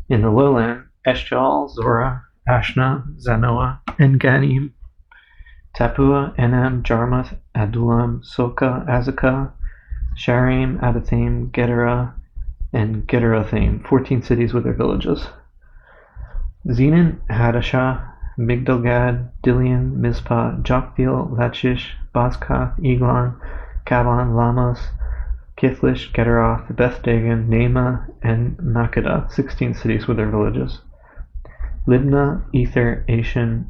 In the lowland, Eshtaol, Zorah, Ashna, Zanoah, En-Ganim, Tappuah, Enam, Jarmuth, Adullam, Soka, Azekah, Shaaraim, Adathaim, Gederah, and Gederothaim, 14 cities with their villages. Zenon, Hadashah, Migdalgad, Dilian, Mizpah, Joktheel, Lachish, Bozkath, Eglon, Kalan, Lamos, Kithlish, Gederoth, Beth Dagon, Naamah, and Makkedah, 16 cities with their villages. Libnah, Ether, Ashan,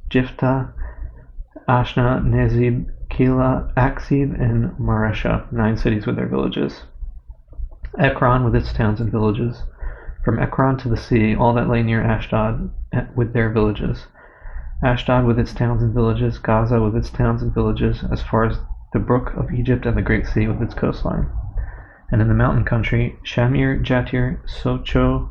Jiphthah, Ashna, Nezib, Keilah, Aksib, and Mareshah, 9 cities with their villages. Ekron with its towns and villages. From Ekron to the sea, all that lay near Ashdod with their villages. Ashdod with its towns and villages, Gaza with its towns and villages, as far as the brook of Egypt and the great sea with its coastline. And in the mountain country, Shamir, Jatir, Socho,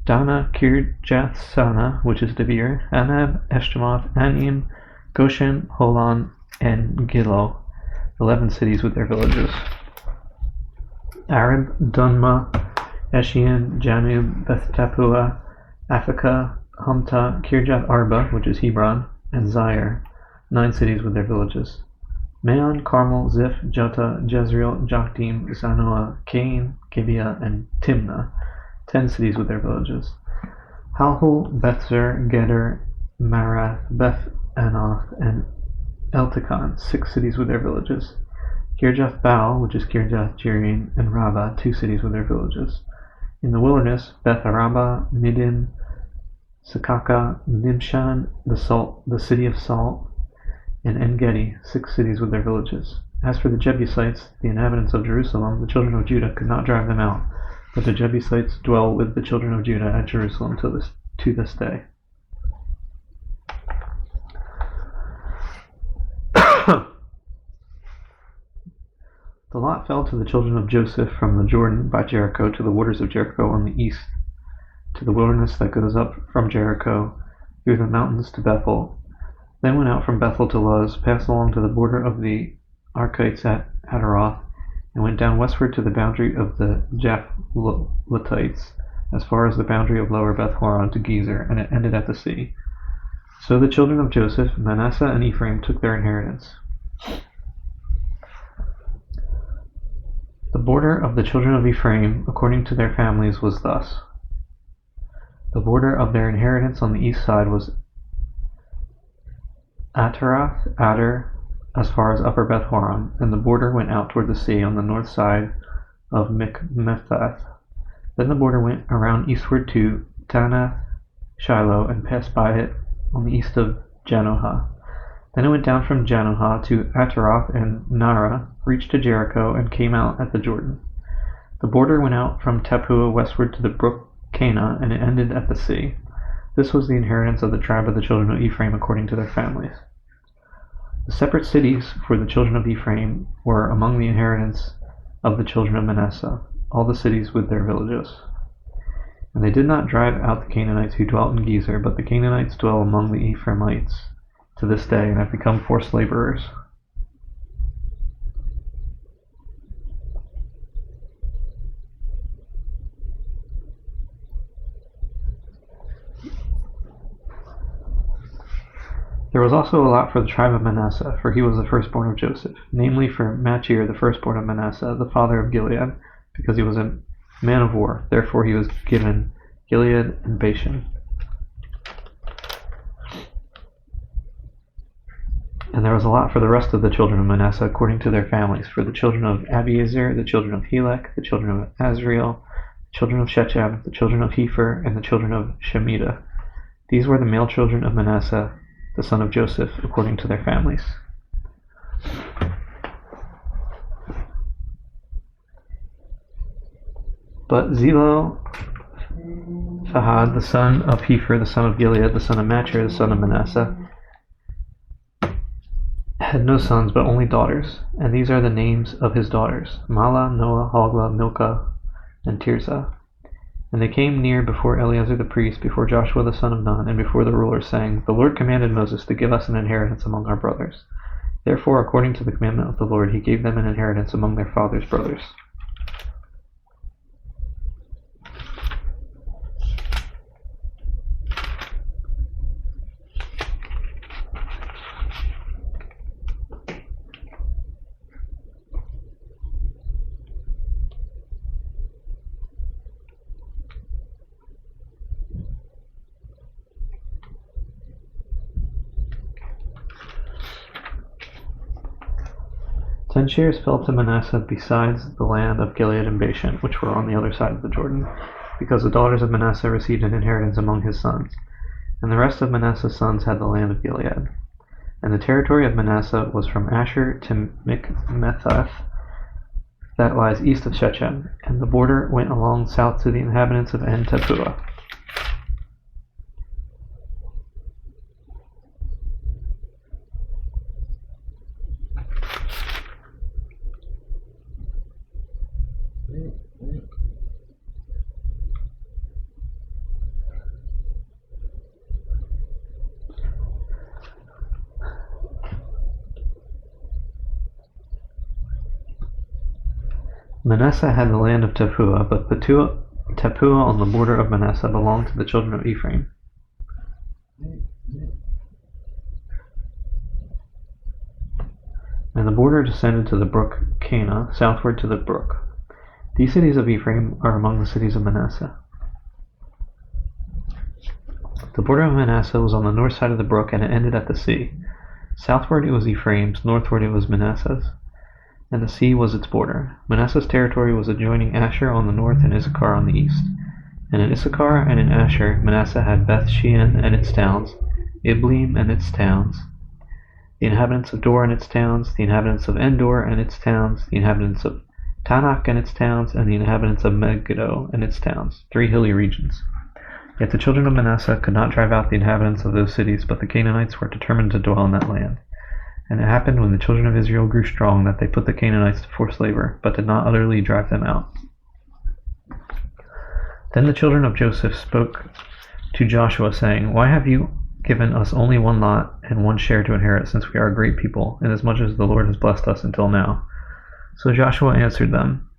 Dana, Kirjath Sana, which is Debir, Anab, Eshtemoth, Anim, Goshen, Holon, and Gilo, 11 cities with their villages. Arab, Dunmah, Eshian, Janub, Beth Tappuah, Aphekah, Humta, Kirjath Arba, which is Hebron, and Zair, 9 cities with their villages. Maon, Carmel, Ziph, Jota, Jezreel, Jokdeam, Zanoah, Cain, Gibeah, and Timnah, 10 cities with their villages. Halhul, Bethzer, Geder, Marath, Beth Anoth, and Eltekon, 6 cities with their villages. Kirjath Baal, which is Kirjath Jearim, and Rabbah, 2 cities with their villages. In the wilderness, Beth Araba, Midim, Sakaka, Nibshan, the city of salt, and En-Gedi, 6 cities with their villages. As for the Jebusites, the inhabitants of Jerusalem, the children of Judah could not drive them out, but the Jebusites dwell with the children of Judah at Jerusalem to this day. The lot fell to the children of Joseph from the Jordan by Jericho to the waters of Jericho on the east, to the wilderness that goes up from Jericho through the mountains to Bethel. Then went out from Bethel to Luz, passed along to the border of the Arkites at Hadaroth, and went down westward to the boundary of the Japhletites, as far as the boundary of lower Beth Horon to Gezer, and it ended at the sea. So the children of Joseph, Manasseh and Ephraim, took their inheritance. The border of the children of Ephraim, according to their families, was thus. The border of their inheritance on the east side was Ataroth, Adar, as far as upper Beth Horon, and the border went out toward the sea on the north side of Mikmethath. Then the border went around eastward to Tanath, Shiloh, and passed by it on the east of Janohah. Then it went down from Janohah to Ataroth and Nara, reached to Jericho, and came out at the Jordan. The border went out from Tappuah westward to the brook Cana, and it ended at the sea. This was the inheritance of the tribe of the children of Ephraim according to their families. The separate cities for the children of Ephraim were among the inheritance of the children of Manasseh, all the cities with their villages. And they did not drive out the Canaanites who dwelt in Gezer, but the Canaanites dwell among the Ephraimites to this day and have become forced laborers. There was also a lot for the tribe of Manasseh, for he was the firstborn of Joseph, namely for Machir, the firstborn of Manasseh, the father of Gilead, because he was a man of war. Therefore he was given Gilead and Bashan. And there was a lot for the rest of the children of Manasseh according to their families, for the children of Abiezer, the children of Helek, the children of Azriel, the children of Shechem, the children of Hefer, and the children of Shemida. These were the male children of Manasseh, the son of Joseph, according to their families. But Zelophehad, the son of Hefer, the son of Gilead, the son of Machir, the son of Manasseh, had no sons, but only daughters, and these are the names of his daughters, Mahlah, Noah, Hoglah, Milcah, and Tirzah. And they came near before Eleazar the priest, before Joshua the son of Nun, and before the rulers, saying, The Lord commanded Moses to give us an inheritance among our brothers. Therefore, according to the commandment of the Lord, he gave them an inheritance among their father's brothers. 10 shares fell to Manasseh besides the land of Gilead and Bashan, which were on the other side of the Jordan, because the daughters of Manasseh received an inheritance among his sons. And the rest of Manasseh's sons had the land of Gilead. And the territory of Manasseh was from Asher to Michmethath, that lies east of Shechem, and the border went along south to the inhabitants of En Tappuah. Manasseh had the land of Tappuah, but Tappuah on the border of Manasseh belonged to the children of Ephraim. And the border descended to the brook Cana, southward to the brook. These cities of Ephraim are among the cities of Manasseh. The border of Manasseh was on the north side of the brook, and it ended at the sea. Southward it was Ephraim's, northward it was Manasseh's, and the sea was its border. Manasseh's territory was adjoining Asher on the north and Issachar on the east. And in Issachar and in Asher, Manasseh had Beth Shean and its towns, Ibleam and its towns, the inhabitants of Dor and its towns, the inhabitants of Endor and its towns, the inhabitants of Tanakh and its towns, and the inhabitants of Megiddo and its towns, 3 hilly regions. Yet the children of Manasseh could not drive out the inhabitants of those cities, but the Canaanites were determined to dwell in that land. And it happened when the children of Israel grew strong that they put the Canaanites to forced labor, but did not utterly drive them out. Then the children of Joseph spoke to Joshua, saying, Why have you given us only one lot and one share to inherit, since we are a great people, inasmuch as the Lord has blessed us until now? So Joshua answered them,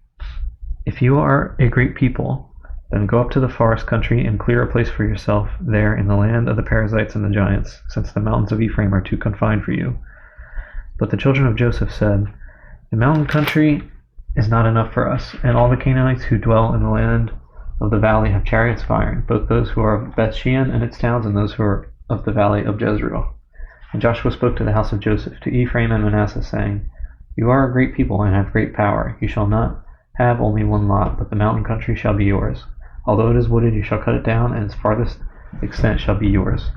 If you are a great people, then go up to the forest country and clear a place for yourself there in the land of the Perizzites and the giants, since the mountains of Ephraim are too confined for you. But the children of Joseph said, The mountain country is not enough for us, and all the Canaanites who dwell in the land of the valley have chariots of iron, both those who are of Beth Shean and its towns and those who are of the valley of Jezreel. And Joshua spoke to the house of Joseph, to Ephraim and Manasseh, saying, You are a great people and have great power. You shall not have only one lot, but the mountain country shall be yours. Although it is wooded, you shall cut it down, and its farthest extent shall be yours.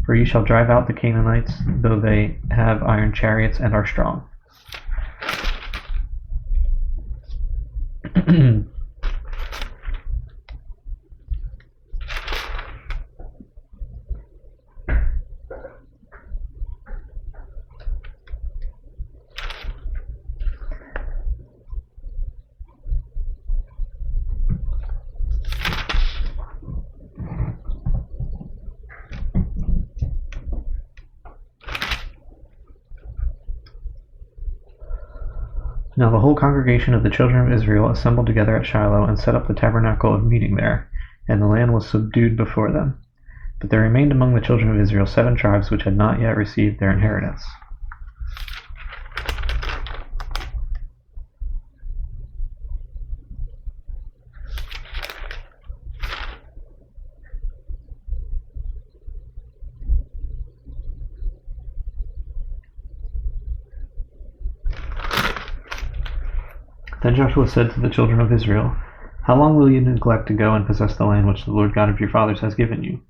For you shall drive out the Canaanites, though they have iron chariots and are strong. Now the whole congregation of the children of Israel assembled together at Shiloh and set up the tabernacle of meeting there, and the land was subdued before them. But there remained among the children of Israel 7 tribes which had not yet received their inheritance. Then Joshua said to the children of Israel, How long will you neglect to go and possess the land which the Lord God of your fathers has given you?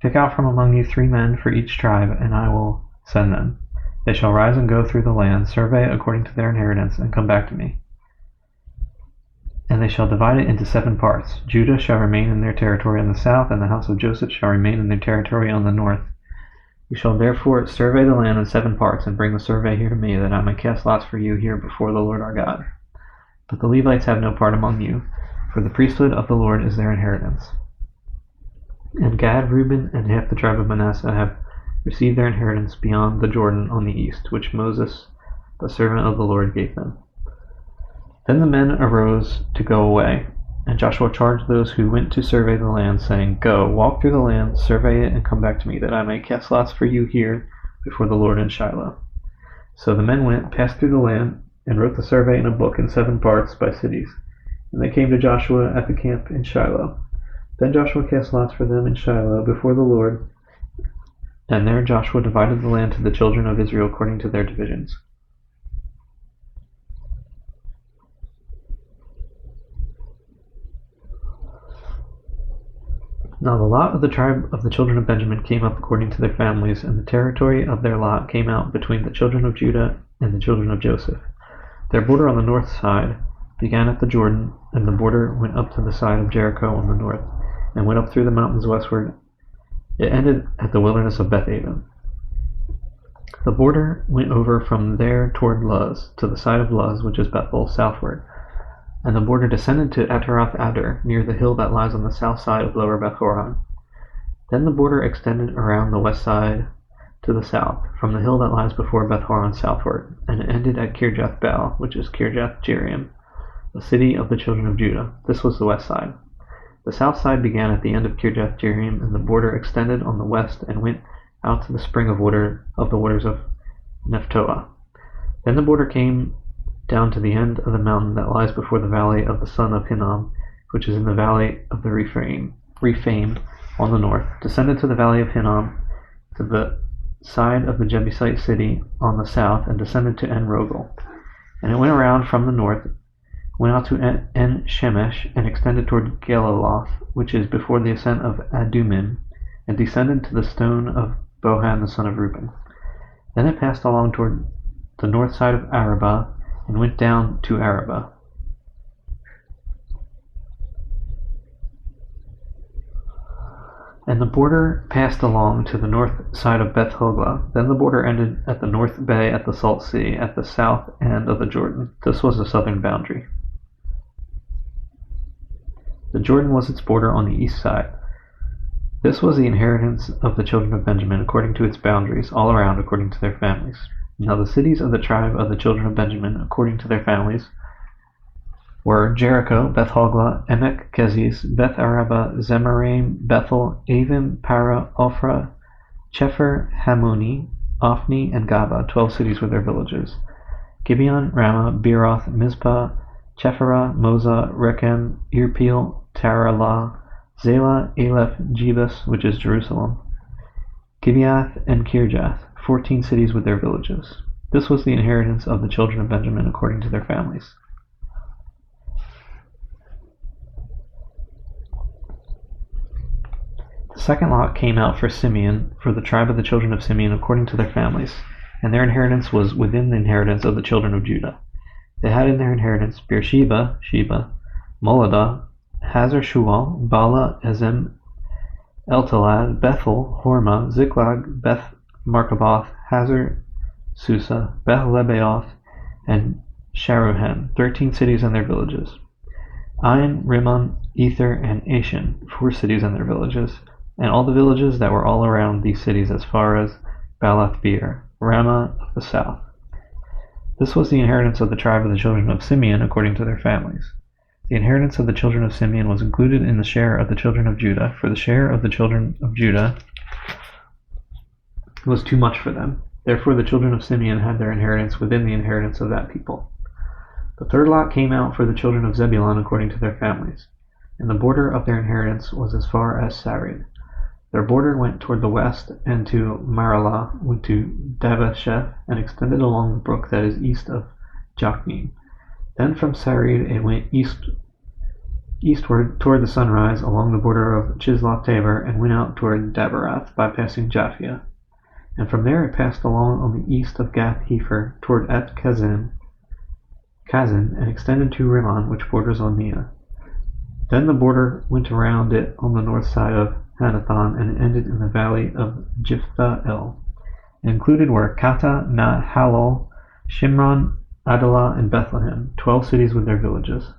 Pick out from among you 3 men for each tribe, and I will send them. They shall rise and go through the land, survey according to their inheritance, and come back to me. And they shall divide it into 7 parts. Judah shall remain in their territory on the south, and the house of Joseph shall remain in their territory on the north. You shall therefore survey the land in 7 parts, and bring the survey here to me, that I may cast lots for you here before the Lord our God. But the Levites have no part among you, for the priesthood of the Lord is their inheritance. And Gad, Reuben, and half the tribe of Manasseh have received their inheritance beyond the Jordan on the east, which Moses, the servant of the Lord, gave them. Then the men arose to go away, and Joshua charged those who went to survey the land, saying, Go, walk through the land, survey it, and come back to me, that I may cast lots for you here before the Lord in Shiloh. So the men went, passed through the land, and wrote the survey in a book in 7 parts by cities. And they came to Joshua at the camp in Shiloh. Then Joshua cast lots for them in Shiloh before the Lord, and there Joshua divided the land to the children of Israel according to their divisions. Now the lot of the tribe of the children of Benjamin came up according to their families, and the territory of their lot came out between the children of Judah and the children of Joseph. Their border on the north side began at the Jordan, and the border went up to the side of Jericho on the north, and went up through the mountains westward. It ended at the wilderness of Beth-aven. The border went over from there toward Luz, to the side of Luz, which is Bethel, southward. And the border descended to Ataroth Adar, near the hill that lies on the south side of lower Beth-horon. Then the border extended around the west side to the south, from the hill that lies before Beth-horon southward, and it ended at Kirjath-baal, which is Kirjath-jearim, the city of the children of Judah. This was the west side. The south side began at the end of Kirjath-jearim, and the border extended on the west and went out to the spring of the waters of Nephtoah. Then the border came down to the end of the mountain that lies before the valley of the son of Hinnom, which is in the valley of the Rephaim on the north, descended to the valley of Hinnom, to the side of the Jebusite city on the south, and descended to En-rogel. And it went around from the north, went out to En-shemesh, and extended toward Geliloth, which is before the ascent of Adumim, and descended to the stone of Bohan the son of Reuben. Then it passed along toward the north side of Arabah, and went down to Arabah. And the border passed along to the north side of Beth Hoglah. Then the border ended at the north bay at the Salt Sea, at the south end of the Jordan. This was the southern boundary. The Jordan was its border on the east side. This was the inheritance of the children of Benjamin, according to its boundaries, all around according to their families. Now the cities of the tribe of the children of Benjamin, according to their families, were Jericho, Beth Hoglah, Emek Keziz, Beth Araba, Zemaraim, Bethel, Avim, Para, Ophrah, Chephar, Hamoni, Ophni, and Gaba, 12 cities with their villages. Gibeon, Ramah, Beeroth, Mizpah, Chephirah, Moza, Rechem, Irpeel, Taralah, Zela, Aleph, Jebus, which is Jerusalem, Gibeath, and Kirjath, 14 cities with their villages. This was the inheritance of the children of Benjamin according to their families. The second lot came out for Simeon, for the tribe of the children of Simeon according to their families, and their inheritance was within the inheritance of the children of Judah. They had in their inheritance Beersheba, Sheba, Moladah, Hazar Shual, Bala, Ezem, Eltalad, Bethel, Hormah, Ziklag, Beth Markaboth, Hazar, Susa, Beth Lebaoth, and Sharuhen, 13 cities and their villages. Ain, Rimmon, Ether, and Ashan, 4 cities and their villages, and all the villages that were all around these cities as far as Balath Beer, Ramah of the south. This was the inheritance of the tribe of the children of Simeon according to their families. The inheritance of the children of Simeon was included in the share of the children of Judah, for the share of the children of Judah was too much for them. Therefore the children of Simeon had their inheritance within the inheritance of that people. The third lot came out for the children of Zebulun according to their families, and the border of their inheritance was as far as Sarid. Their border went toward the west, and to Maralah, went to Dabbasheth, and extended along the brook that is east of Jokneam. Then from Sarid it went eastward toward the sunrise along the border of Chisloth-Tabor, and went out toward Daberath, bypassing Japhia. And from there it passed along on the east of Gath-Hepher toward Et-Kazin, and extended to Rimmon, which borders on Neah. Then the border went around it on the north side of Hanathon, and it ended in the valley of Jiphthah-El. It included were Kata, Nahalol, Shimron, Adalah, and Bethlehem, 12 cities with their villages.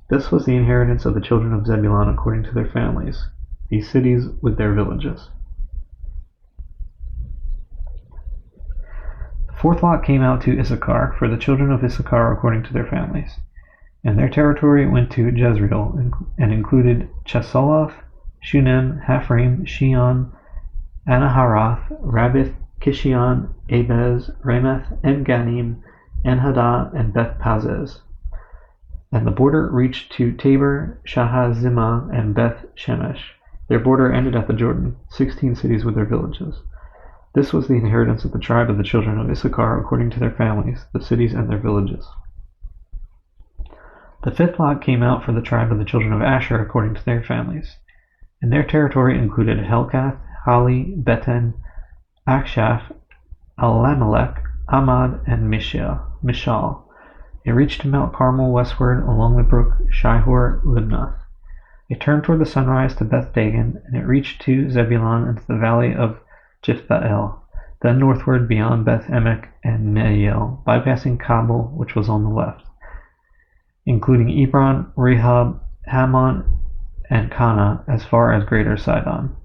This was the inheritance of the children of Zebulun according to their families, these cities with their villages. The fourth lot came out to Issachar, for the children of Issachar according to their families. And their territory went to Jezreel, and included Chesoloth, Shunem, Haphraim, Shion, Anaharath, Rabbith, Kishion, Abez, Ramoth, En-Ganim, En-Haddah, and Beth-Pazez. And the border reached to Tabor, Shahazimah, and Beth-Shemesh. Their border ended at the Jordan, 16 cities with their villages. This was the inheritance of the tribe of the children of Issachar according to their families, the cities and their villages. The fifth lot came out for the tribe of the children of Asher according to their families. and their territory included Helkath, Hali, Beten, Akshaph, Alamelech, Amad, and Mishal. It reached Mount Carmel westward along the brook Shihor-Libnath. It turned toward the sunrise to Beth Dagon, and it reached to Zebulun and to the valley of Jiphthael, then northward beyond Beth Emek and Neiel, bypassing Kabul, which was on the left, including Ebron, Rehob, Hammon, and Kana, as far as Greater Sidon.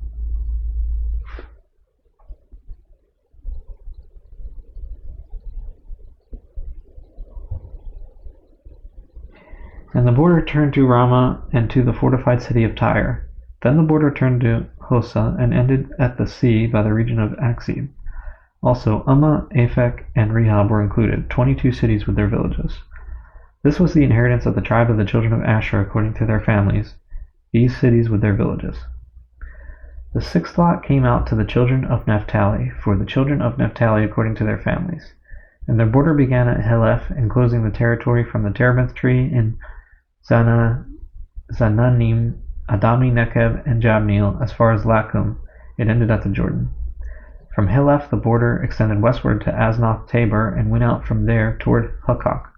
And the border turned to Ramah and to the fortified city of Tyre. Then the border turned to Hosa and ended at the sea by the region of Akzib. Also, Ummah, Aphek, and Rehob were included, 22 cities with their villages. This was the inheritance of the tribe of the children of Asher according to their families, these cities with their villages. The sixth lot came out to the children of Naphtali, for the children of Naphtali according to their families. And their border began at Heleph, enclosing the territory from the terebinth tree in Zananim, Adami Nekeb, and Jabneel, as far as Lakum. It ended at the Jordan. From Heleph the border extended westward to Aznoth Tabor, and went out from there toward Hukkok.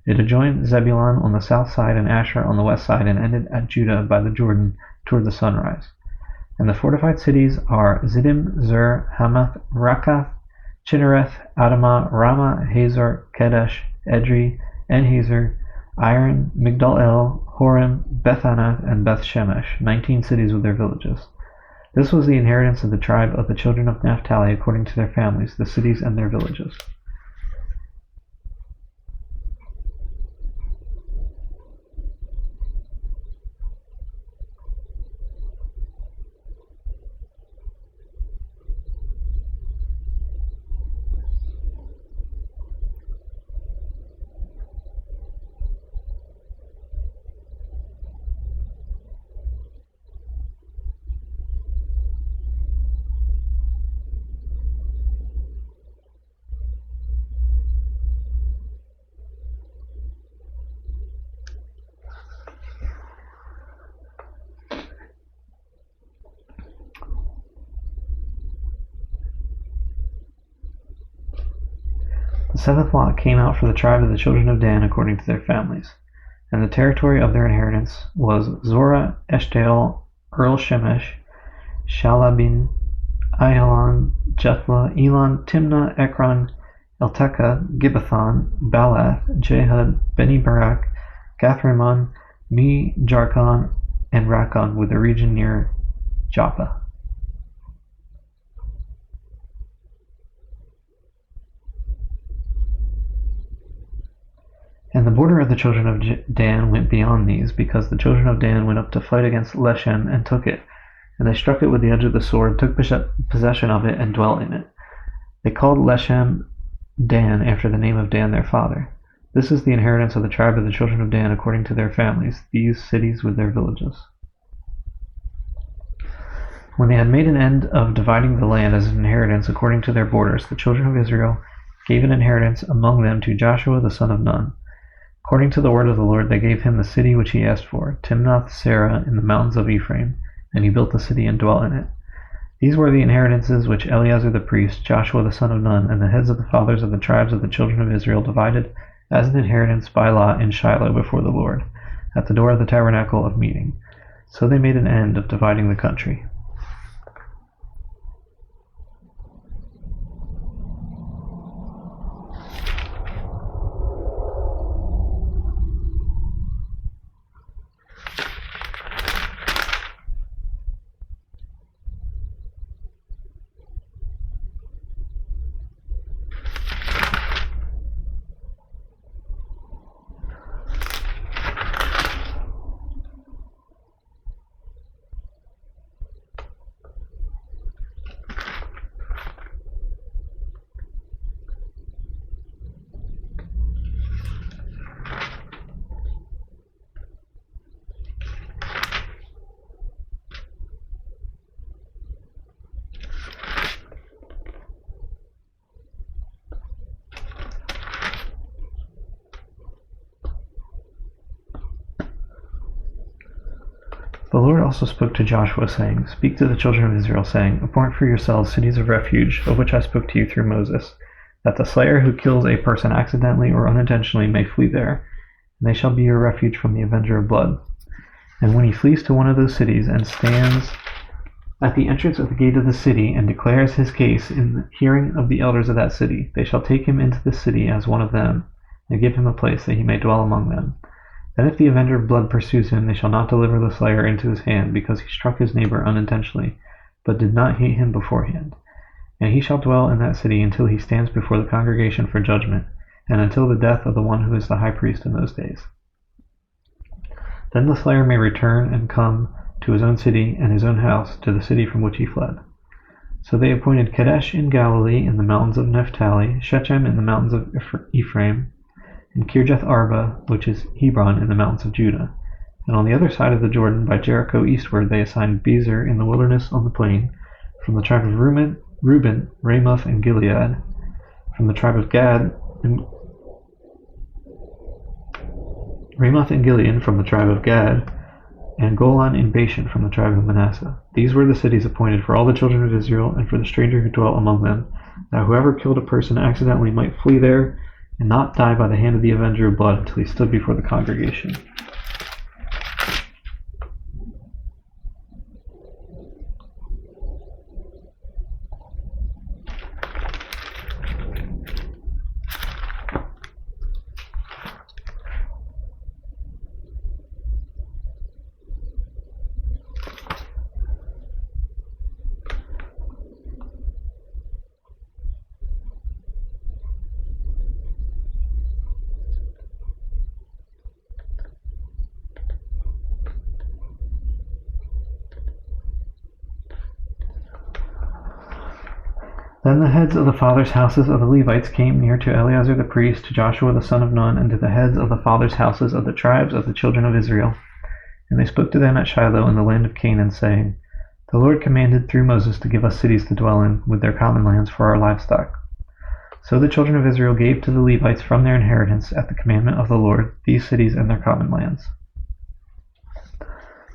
It adjoined Zebulun on the south side and Asher on the west side, and ended at Judah by the Jordan toward the sunrise. And the fortified cities are Ziddim, Zur, Hamath, Rakath, Chinnereth, Adamah, Ramah, Hazor, Kedesh, Edrei, En-Hazor, Iron, Migdal-El, Horem, Beth-Anath, and Beth-Shemesh, 19 cities with their villages. This was the inheritance of the tribe of the children of Naphtali according to their families, the cities and their villages. The seventh lot came out for the tribe of the children of Dan according to their families. And the territory of their inheritance was Zorah, Eshtaol, Shemesh, Shalabin, Ahilan, Jethlah, Elon, Timnah, Ekron, Eltekeh, Gibbethon, Baalath, Jehud, Beni Barak, Gathrimmon, Me, Jarkon, and Rakkon, with the region near Joppa. And the border of the children of Dan went beyond these, because the children of Dan went up to fight against Leshem and took it. And they struck it with the edge of the sword, took possession of it, and dwelt in it. They called Leshem Dan, after the name of Dan their father. This is the inheritance of the tribe of the children of Dan according to their families, these cities with their villages. When they had made an end of dividing the land as an inheritance according to their borders, the children of Israel gave an inheritance among them to Joshua the son of Nun. According to the word of the Lord, they gave him the city which he asked for, Timnath-Serah in the mountains of Ephraim, and he built the city and dwelt in it. These were the inheritances which Eleazar the priest, Joshua the son of Nun, and the heads of the fathers of the tribes of the children of Israel divided as an inheritance by lot in Shiloh before the Lord, at the door of the tabernacle of meeting. So they made an end of dividing the country. The Lord also spoke to Joshua, saying, Speak to the children of Israel, saying, Appoint for yourselves cities of refuge, of which I spoke to you through Moses, that the slayer who kills a person accidentally or unintentionally may flee there, and they shall be your refuge from the avenger of blood. And when he flees to one of those cities and stands at the entrance of the gate of the city and declares his case in the hearing of the elders of that city, they shall take him into the city as one of them, and give him a place that he may dwell among them. Then if the avenger of blood pursues him, they shall not deliver the slayer into his hand, because he struck his neighbor unintentionally, but did not hate him beforehand. And he shall dwell in that city until he stands before the congregation for judgment, and until the death of the one who is the high priest in those days. Then the slayer may return and come to his own city and his own house, to the city from which he fled. So they appointed Kadesh in Galilee in the mountains of Naphtali, Shechem in the mountains of Ephraim, and Kirjath Arba, which is Hebron, in the mountains of Judah. And on the other side of the Jordan, by Jericho eastward, they assigned Bezer in the wilderness on the plain, from the tribe of Reuben, Ramoth and Gilead, from the tribe of Gad, Ramoth and Gilead from the tribe of Gad, and Golan in Bashan from the tribe of Manasseh. These were the cities appointed for all the children of Israel and for the stranger who dwelt among them, that whoever killed a person accidentally might flee there and not die by the hand of the avenger of blood until he stood before the congregation. Then the heads of the fathers' houses of the Levites came near to Eleazar the priest, to Joshua the son of Nun, and to the heads of the fathers' houses of the tribes of the children of Israel. And they spoke to them at Shiloh in the land of Canaan, saying, The Lord commanded through Moses to give us cities to dwell in, with their common lands for our livestock. So the children of Israel gave to the Levites from their inheritance, at the commandment of the Lord, these cities and their common lands.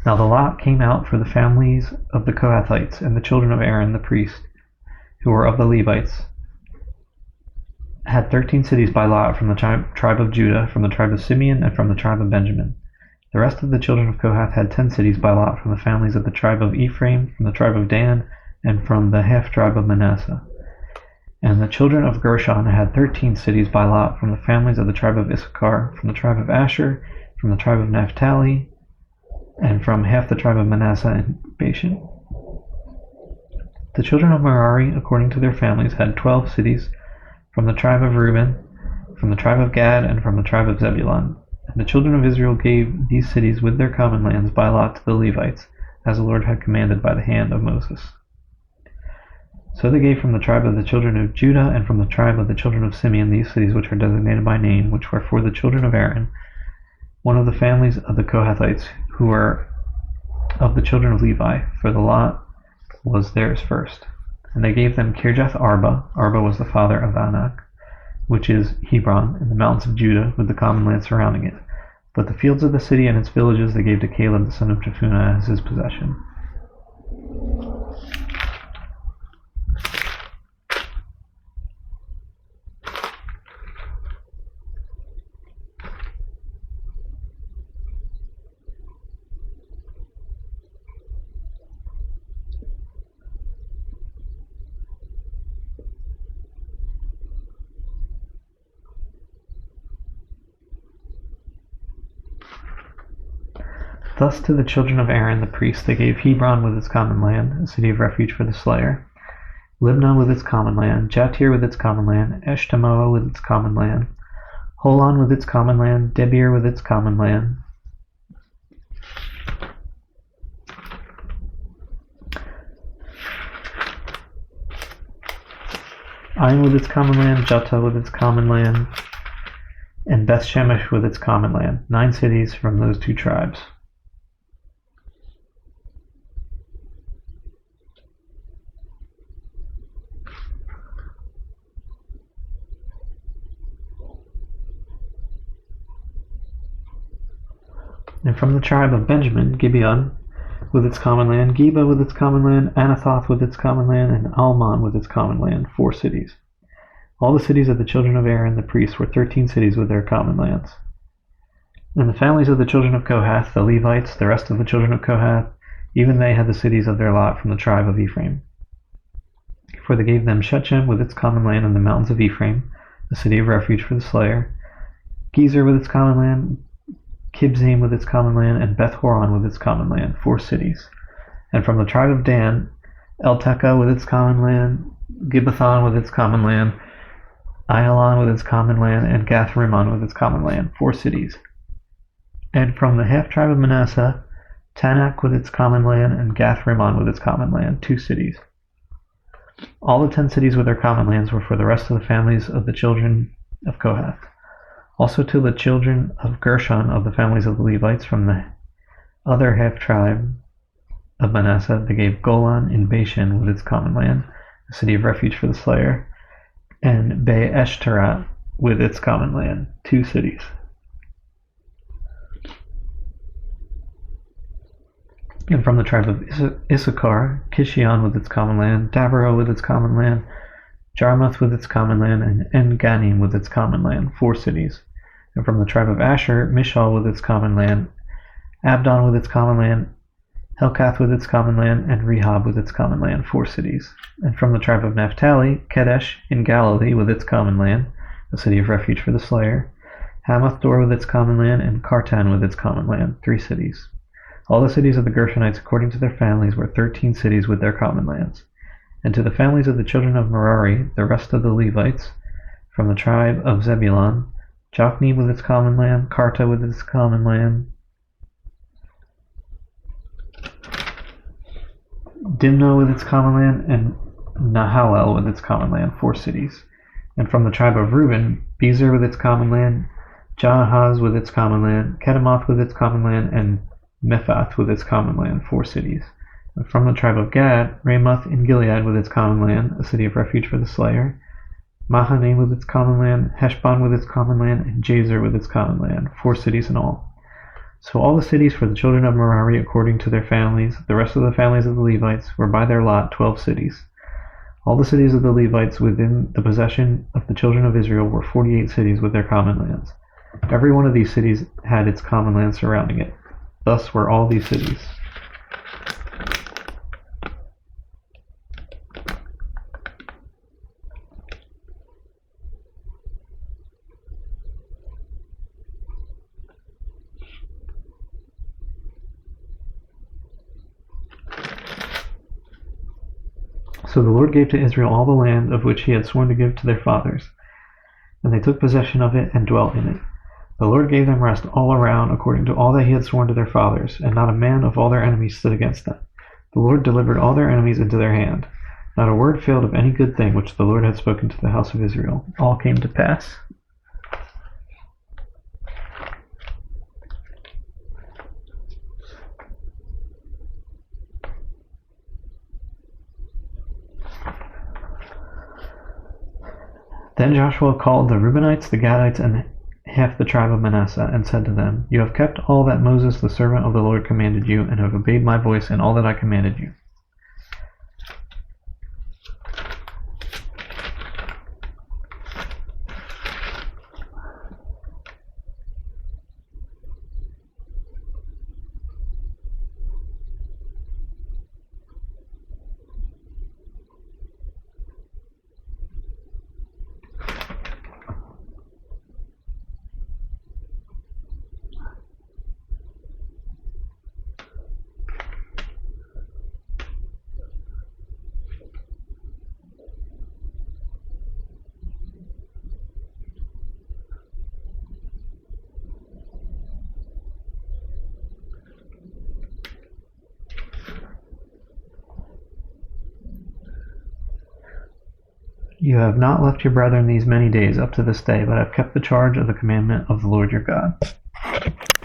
Now the lot came out for the families of the Kohathites and the children of Aaron the priest, who were of the Levites, had 13 cities by lot from the tribe of Judah, from the tribe of Simeon, and from the tribe of Benjamin. The rest of the children of Kohath had 10 cities by lot from the families of the tribe of Ephraim, from the tribe of Dan, and from the half-tribe of Manasseh. And the children of Gershon had 13 cities by lot from the families of the tribe of Issachar, from the tribe of Asher, from the tribe of Naphtali, and from half the tribe of Manasseh and Bashan. The children of Merari, according to their families, had 12 cities from the tribe of Reuben, from the tribe of Gad, and from the tribe of Zebulun. And the children of Israel gave these cities with their common lands by lot to the Levites, as the Lord had commanded by the hand of Moses. So they gave from the tribe of the children of Judah and from the tribe of the children of Simeon these cities which are designated by name, which were for the children of Aaron, one of the families of the Kohathites, who were of the children of Levi, for the lot was theirs first. And they gave them Kirjath Arba. Arba was the father of Anak, which is Hebron, in the mountains of Judah, with the common land surrounding it. But the fields of the city and its villages they gave to Caleb the son of Jephunneh as his possession. Thus to the children of Aaron the priest they gave Hebron with its common land, a city of refuge for the slayer, Libnah with its common land, Jatir with its common land, Eshtemoa with its common land, Holon with its common land, Debir with its common land, Ain with its common land, Jutta with its common land, and Beth Shemesh with its common land, 9 cities from those 2 tribes. And from the tribe of Benjamin, Gibeon, with its common land, Geba with its common land, Anathoth with its common land, and Almon with its common land, 4 cities. All the cities of the children of Aaron the priests were 13 cities with their common lands. And the families of the children of Kohath, the Levites, the rest of the children of Kohath, even they had the cities of their lot from the tribe of Ephraim. For they gave them Shechem with its common land in the mountains of Ephraim, a city of refuge for the slayer, Gezer with its common land, Kibzaim with its common land, and Beth-horon with its common land, 4 cities. And from the tribe of Dan, Eltekeh with its common land, Gibbethon with its common land, Ayalon with its common land, and Gath-rimmon with its common land, 4 cities. And from the half-tribe of Manasseh, Tanakh with its common land, and Gath-rimmon with its common land, 2 cities. All the 10 cities with their common lands were for the rest of the families of the children of Kohath. Also to the children of Gershon of the families of the Levites from the other half-tribe of Manasseh, they gave Golan in Bashan with its common land, a city of refuge for the slayer, and Be-eshtarat with its common land, 2 cities. And from the tribe of Issachar, Kishion with its common land, Dabarah with its common land, Jarmuth with its common land, and En-ganim with its common land, 4 cities. And from the tribe of Asher, Mishal with its common land, Abdon with its common land, Helkath with its common land, and Rehob with its common land, 4 cities. And from the tribe of Naphtali, Kedesh in Galilee with its common land, a city of refuge for the slayer, Hamath-dor with its common land, and Kartan with its common land, 3 cities. All the cities of the Gershonites according to their families were 13 cities with their common lands. And to the families of the children of Merari, the rest of the Levites, from the tribe of Zebulun, Jokni with its common land, Karta with its common land, Dimno with its common land, and Nahalel with its common land, 4 cities. And from the tribe of Reuben, Bezer with its common land, Jahaz with its common land, Kedemoth with its common land, and Mephath with its common land, 4 cities. And from the tribe of Gad, Ramoth in Gilead with its common land, a city of refuge for the slayer, Mahanaim with its common land, Heshbon with its common land, and Jazer with its common land, 4 cities in all. So all the cities for the children of Merari according to their families, the rest of the families of the Levites, were by their lot 12 cities. All the cities of the Levites within the possession of the children of Israel were 48 cities with their common lands. Every one of these cities had its common land surrounding it. Thus were all these cities. So the Lord gave to Israel all the land of which he had sworn to give to their fathers, and they took possession of it and dwelt in it. The Lord gave them rest all around according to all that he had sworn to their fathers, and not a man of all their enemies stood against them. The Lord delivered all their enemies into their hand. Not a word failed of any good thing which the Lord had spoken to the house of Israel. All came to pass. Then Joshua called the Reubenites, the Gadites, and half the tribe of Manasseh, and said to them, You have kept all that Moses the servant of the Lord commanded you, and have obeyed my voice in all that I commanded you. You have not left your brethren these many days up to this day, but have kept the charge of the commandment of the Lord your God.